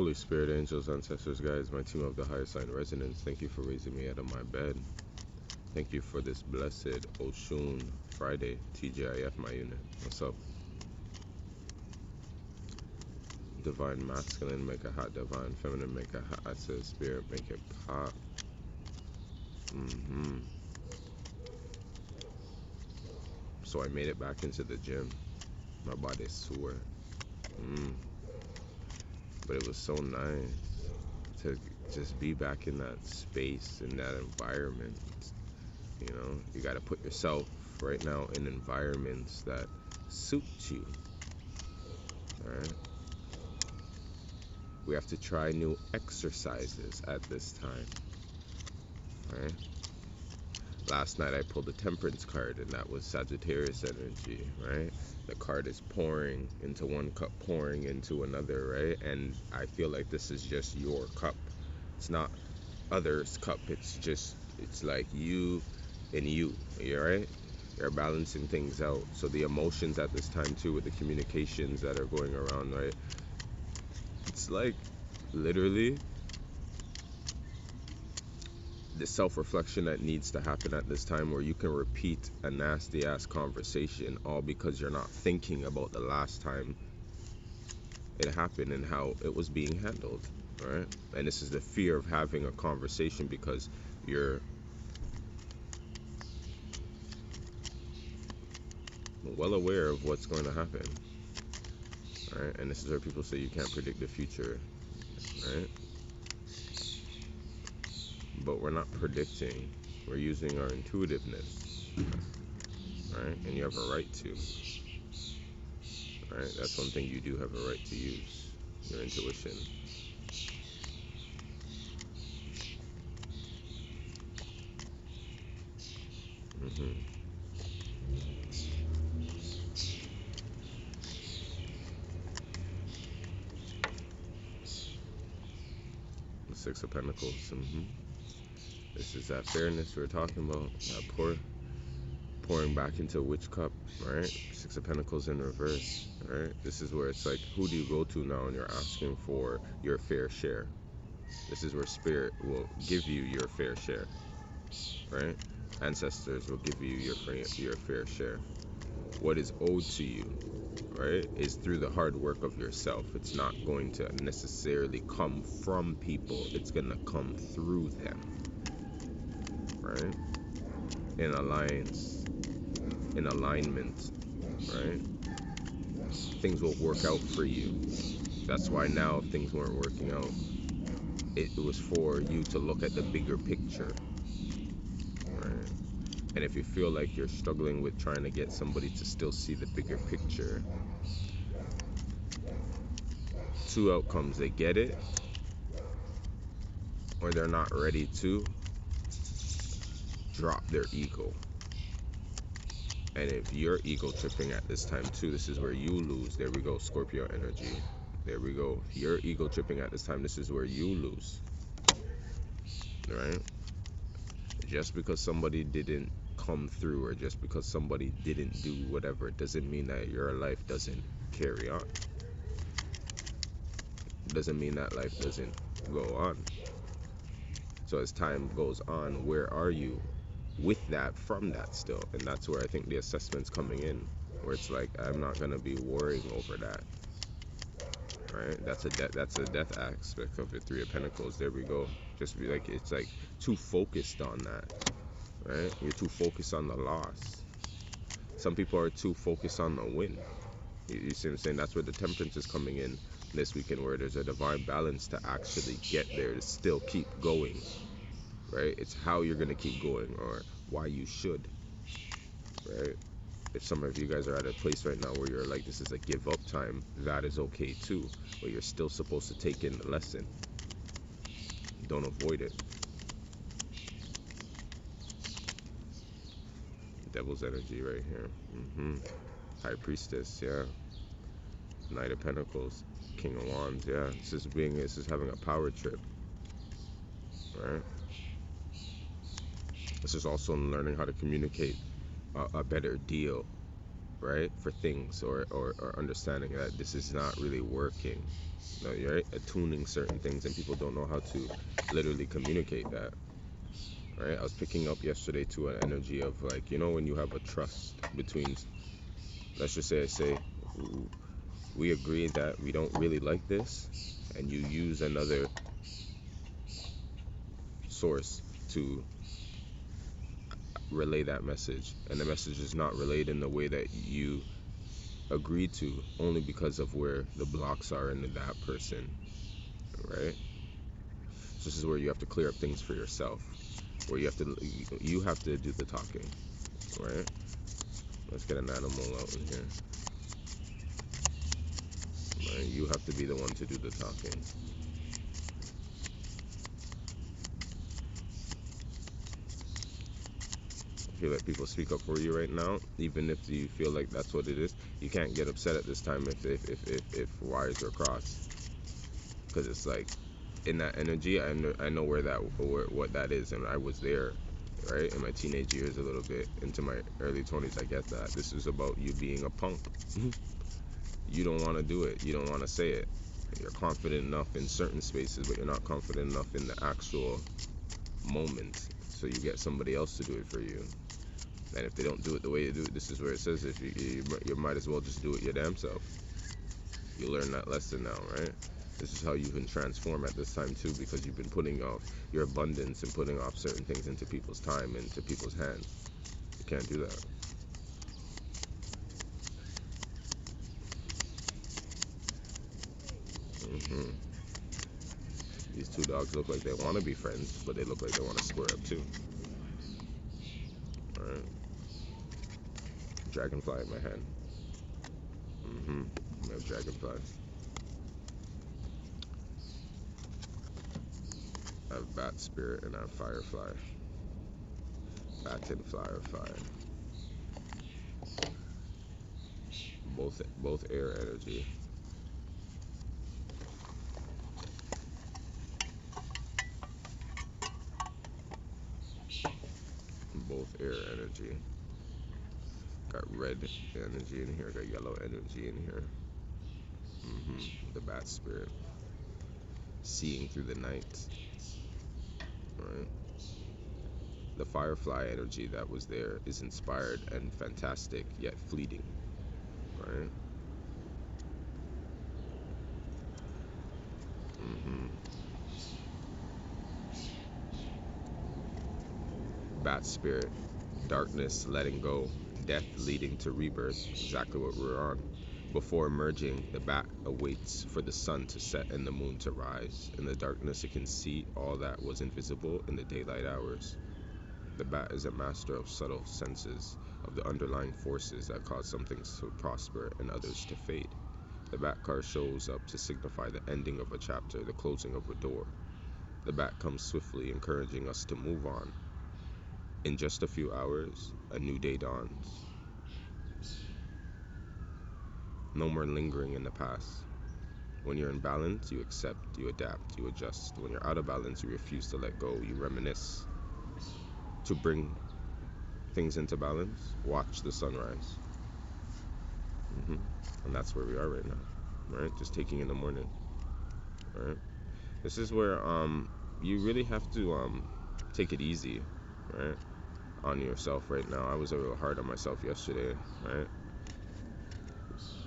Holy Spirit, angels, ancestors, guides, my team of the higher sign resonance, thank you for raising me out of my bed. Thank you for this blessed Oshun Friday. TGIF, my unit. What's up? Divine masculine, make it hot. Divine feminine, make it hot. I said spirit, make it pop. So I made it back into the gym. My body's sore. But it was so nice to just be back in that space, in that environment. You know, you got to put yourself right now in environments that suit you. All right. We have to try new exercises at this time. All right. Last night I pulled the Temperance card, and that was Sagittarius energy, right? The card is pouring into one cup, pouring into another, right? And I feel like this is just your cup. It's not others' cup. It's like you and you, right? You're balancing things out. So the emotions at this time too, with the communications that are going around, right? It's like literally the self-reflection that needs to happen at this time, where you can repeat a nasty ass conversation all because you're not thinking about the last time it happened and how it was being handled, right? And this is the fear of having a conversation because you're well aware of what's going to happen, right? And this is where people say you can't predict the future, right? But we're not predicting, we're using our intuitiveness, right? And you have a right to, right? That's one thing you do have a right to use, your intuition. The Six of Pentacles. This is that fairness we were talking about. That pouring back into which cup, right? Six of Pentacles in reverse, right? This is where it's like, who do you go to now and you're asking for your fair share? This is where spirit will give you your fair share, right? Ancestors will give you your fair share. What is owed to you, right, is through the hard work of yourself. It's not going to necessarily come from people. It's going to come through them, right? In alliance, in alignment, right? Things will work out for you. That's why now, if things weren't working out, it was for you to look at the bigger picture, right? And if you feel like you're struggling with trying to get somebody to still see the bigger picture, two outcomes: they get it, or they're not ready to drop their ego. And if you're ego tripping at this time too, this is where you lose. There we go, Scorpio energy. There we go. You're ego tripping at this time, this is where you lose, right? Just because somebody didn't come through, or just because somebody didn't do whatever, it doesn't mean that your life doesn't carry on. It doesn't mean that life doesn't go on. So as time goes on, where are you with that, from that still? And that's where I think the assessment's coming in, where it's like, I'm not going to be worrying over that, right? That's a death aspect of the Three of Pentacles. There we go. Just be like, it's like too focused on that, right? You're too focused on the loss. Some people are too focused on the win. You see what I'm saying? That's where the Temperance is coming in this weekend, where there's a divine balance to actually get there, to still keep going, right? It's how you're going to keep going, or why you should, right? If some of you guys are at a place right now where you're like, this is a give up time, that is okay too, but you're still supposed to take in the lesson. Don't avoid it. Devil's energy right here. High Priestess, yeah. Knight of Pentacles, King of Wands, yeah. This is having a power trip, right? This is also learning how to communicate a better deal, right, for things, or understanding that this is not really working, No, you're right? Attuning certain things, and people don't know how to literally communicate that. Right? I was picking up yesterday to an energy of like, when you have a trust between, let's just say, we agree that we don't really like this, and you use another source to relay that message, and the message is not relayed in the way that you agreed to, only because of where the blocks are in that person, right? So this is where you have to clear up things for yourself, where you have to do the talking, right? Let's get an animal out in here. Right? You have to be the one to do the talking. If you let people speak up for you right now, even if you feel like that's what it is, you can't get upset at this time if wires are crossed, because it's like in that energy, I know what that is, and I was there, right, in my teenage years, a little bit into my early 20s. I get that this is about you being a punk. You don't want to do it, you don't want to say it, you're confident enough in certain spaces, but you're not confident enough in the actual moment, so you get somebody else to do it for you. And if they don't do it the way you do it, this is where it says, if you might as well just do it your damn self. You learn that lesson now, right? This is how you can transform at this time too, because you've been putting off your abundance and putting off certain things into people's time and into people's hands. You can't do that. hmm These two dogs look like they want to be friends, but they look like they want to square up too. All right. Dragonfly in my hand. I have dragonfly. I have bat spirit and I have firefly. Bat and firefly. Both air energy. Both air energy. Got red energy in here. Got yellow energy in here. The bat spirit. Seeing through the night. Right. The firefly energy that was there is inspired and fantastic, yet fleeting. Right. hmm Bat spirit. Darkness letting go. Death leading to rebirth. Exactly what we're on. Before emerging, the bat awaits for the sun to set and the moon to rise. In the darkness, it can see all that was invisible in the daylight hours. The bat is a master of subtle senses, of the underlying forces that cause some things to prosper and others to fade. The bat card shows up to signify the ending of a chapter, the closing of a door. The bat comes swiftly, encouraging us to move on. In just a few hours, a new day dawns. No more lingering in the past. When you're in balance, you accept, you adapt, you adjust. When you're out of balance, you refuse to let go, you reminisce. To bring things into balance, watch the sunrise. hmm And that's where we are right now, right? Just taking in the morning, right? This is where you really have to take it easy, right? On yourself right now. I was a little hard on myself yesterday, right?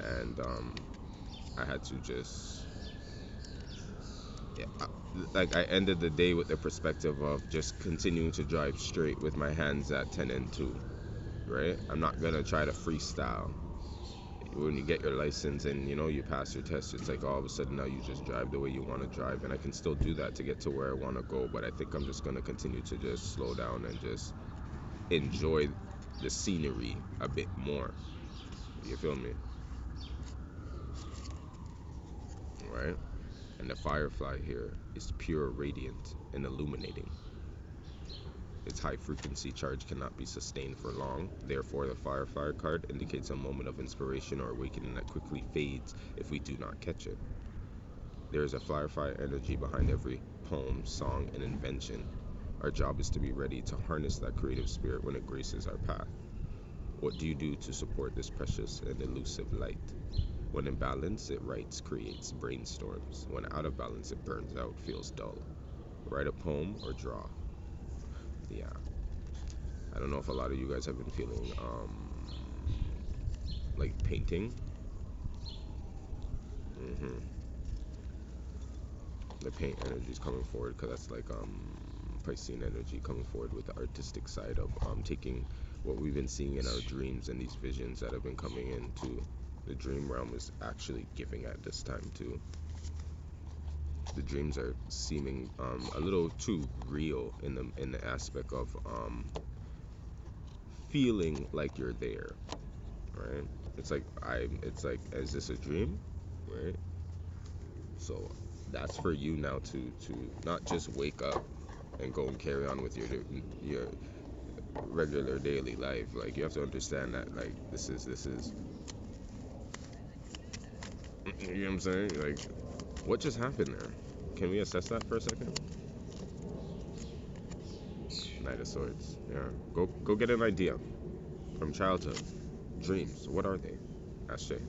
And I had to just, yeah, like I ended the day with the perspective of just continuing to drive straight with my hands at 10 and 2, right? I'm not gonna try to freestyle. When you get your license and you pass your test, it's like all of a sudden now you just drive the way you want to drive, and I can still do that to get to where I want to go, but I think I'm just gonna continue to just slow down and just enjoy the scenery a bit more. You feel me? Right? And the firefly here is pure, radiant, and illuminating. Its high frequency charge cannot be sustained for long, therefore the firefly card indicates a moment of inspiration or awakening that quickly fades if we do not catch it. There is a firefly energy behind every poem, song, and invention. Our job is to be ready to harness that creative spirit when it graces our path. What do you do to support this precious and elusive light? When in balance, it writes, creates, brainstorms. When out of balance, it burns out, feels dull. Write a poem or draw. Yeah. I don't know if a lot of you guys have been feeling like painting. hmm The paint energy is coming forward because that's like Piscean energy coming forward with the artistic side of taking what we've been seeing in our dreams and these visions that have been coming into the dream realm is actually giving at this time too. The dreams are seeming a little too real in the aspect of feeling like you're there, right? It's like, is this a dream, right? So that's for you now to not just wake up and go and carry on with your regular daily life. Like you have to understand that like this is you know what I'm saying? Like what just happened there? Can we assess that for a second? Knight of Swords. Yeah. Go get an idea from childhood. Dreams. What are they? Ask Shay.